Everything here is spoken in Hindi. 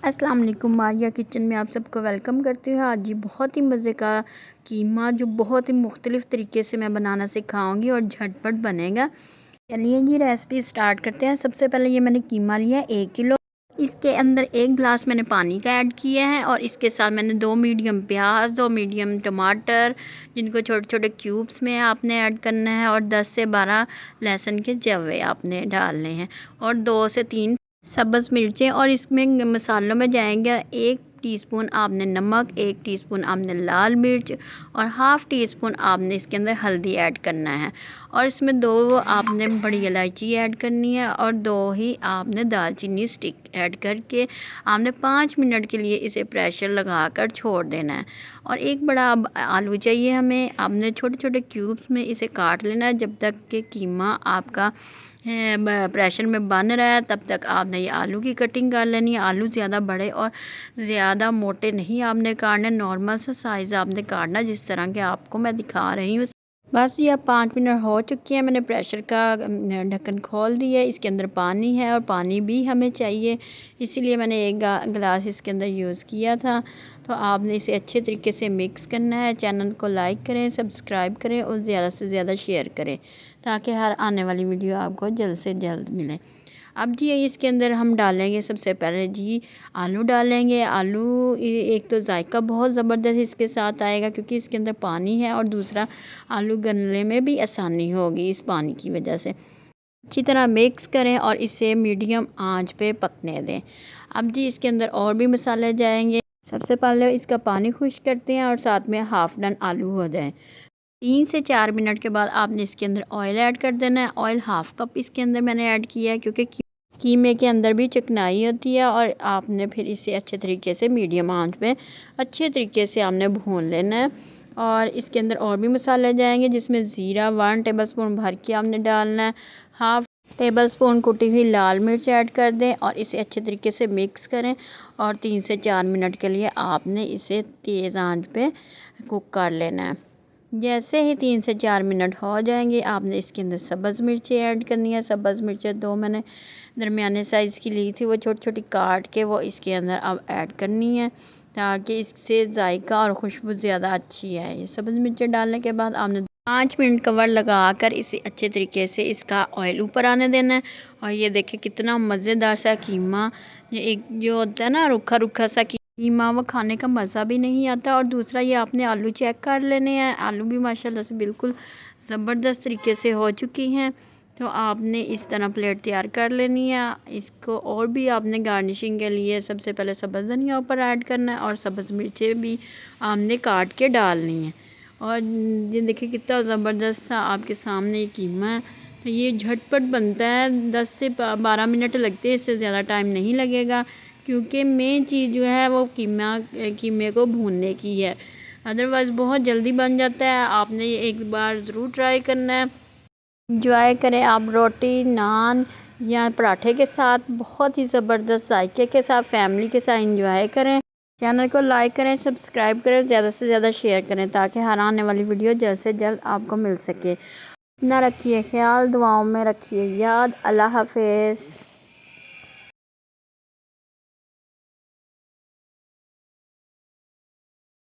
अस्सलाम वालेकुम। मारिया किचन में आप सबको वेलकम करती हूँ। आज ये बहुत ही मज़े का कीमा जो बहुत ही मुख्तलिफ़ तरीके से मैं बनाना सिखाऊंगी और झटपट बनेगा। चलिए जी रेसिपी स्टार्ट करते हैं। सबसे पहले ये मैंने कीमा लिया 1 किलो। इसके अंदर 1 गिलास मैंने पानी का ऐड किया है और इसके साथ मैंने 2 मीडियम प्याज, 2 मीडियम टमाटर जिनको छोटे छोटे क्यूब्स में आपने ऐड करना है और 10 से 12 लहसुन के जवे आपने डालने हैं और 2 से 3 सब्ज़ मिर्चें। और इसमें मसालों में जाएंगे 1 टीस्पून आपने नमक, 1 टीस्पून आपने लाल मिर्च और हाफ़ टी स्पून आपने इसके अंदर हल्दी ऐड करना है। और इसमें 2 आपने बड़ी इलायची ऐड करनी है और 2 ही आपने दालचीनी स्टिक ऐड करके आपने 5 मिनट के लिए इसे प्रेशर लगाकर छोड़ देना है। और एक बड़ा अब आलू चाहिए हमें। आपने छोटे छोटे क्यूब्स में इसे काट लेना है जब तक कि कीमा आपका प्रेशर में बन रहा है तब तक आपने ये आलू की कटिंग कर लेनी है। आलू ज़्यादा बड़े और ज़्यादा मोटे नहीं आपने काटने, नॉर्मल सा साइज़ आपने काटना जिस तरह के आपको मैं दिखा रही हूँ। बस ये अब 5 मिनट हो चुके हैं। मैंने प्रेशर का ढक्कन खोल दिया है। इसके अंदर पानी है और पानी भी हमें चाहिए, इसीलिए मैंने 1 गिलास इसके अंदर यूज़ किया था। तो आपने इसे अच्छे तरीके से मिक्स करना है। चैनल को लाइक करें, सब्सक्राइब करें और ज़्यादा से ज़्यादा शेयर करें ताकि हर आने वाली वीडियो आपको जल्द से जल्द मिले। अब जी इसके अंदर हम डालेंगे सबसे पहले जी आलू डालेंगे। आलू एक तो जायका बहुत ज़बरदस्त इसके साथ आएगा क्योंकि इसके अंदर पानी है और दूसरा आलू गलने में भी आसानी होगी इस पानी की वजह से। अच्छी तरह मिक्स करें और इसे मीडियम आंच पे पकने दें। अब जी इसके अंदर और भी मसाले जाएंगे। सबसे पहले इसका पानी खुश करते हैं और साथ में हाफ़ डन आलू हो जाए। 3 से 4 मिनट के बाद आपने इसके अंदर ऑयल ऐड कर देना है। ऑयल हाफ़ कप इसके अंदर मैंने ऐड किया है क्योंकि कीमे के अंदर भी चिकनाई होती है। और आपने फिर इसे अच्छे तरीके से मीडियम आंच पे अच्छे तरीके से आपने भून लेना है। और इसके अंदर और भी मसाले जाएंगे जिसमें ज़ीरा 1 टेबलस्पून भर के आपने डालना है। हाफ़ टेबलस्पून कुटी हुई लाल मिर्च ऐड कर दें और इसे अच्छे तरीके से मिक्स करें। और 3 से 4 मिनट के लिए आपने इसे तेज़ आंच पे कुक कर लेना है। जैसे ही 3 से 4 मिनट हो जाएंगे आपने इसके अंदर सब्ज़ मिर्चें ऐड करनी है। सब्ज़ मिर्चें 2 मैंने दरमियाने साइज़ की ली थी, वो छोटी छोटी काट के वो इसके अंदर अब ऐड करनी है ताकि इससे जायका और खुशबू ज़्यादा अच्छी है। ये सब्ज़ मिर्चें डालने के बाद आपने 5 मिनट कवर लगा कर इसे अच्छे तरीके से इसका ऑयल ऊपर आने देना है। और ये देखिए कितना मज़ेदार सा कीमा, ये एक जो होता है ना रूखा रूखा सा कीमा, वो खाने का मज़ा भी नहीं आता। और दूसरा ये आपने आलू चेक कर लेने हैं। आलू भी माशाल्लाह से बिल्कुल ज़बरदस्त तरीके से हो चुकी हैं। तो आपने इस तरह प्लेट तैयार कर लेनी है। इसको और भी आपने गार्निशिंग के लिए सबसे पहले सब्ज़ धनिया ऊपर ऐड करना है और सब्ज़ मिर्चें भी आपने काट के डालनी है। और ये देखिए कितना ज़बरदस्त सा आपके सामने ये कीमा है। तो ये झटपट बनता है, 10 से 12 मिनट लगते हैं, इससे ज़्यादा टाइम नहीं लगेगा क्योंकि मेन चीज़ जो है वो कीमे को भूनने की है। अदरवाइज़ बहुत जल्दी बन जाता है। आपने ये एक बार ज़रूर ट्राई करना है। इंजॉय करें आप रोटी, नान या पराठे के साथ, बहुत ही ज़बरदस्त जायके के साथ फैमिली के साथ इंजॉय करें। चैनल को लाइक करें, सब्सक्राइब करें, ज़्यादा से ज़्यादा शेयर करें ताकि हर आने वाली वीडियो जल्द से जल्द आपको मिल सके। अपना रखिए ख्याल, दुआओं में रखिए याद। अल्लाह हाफ़िज़।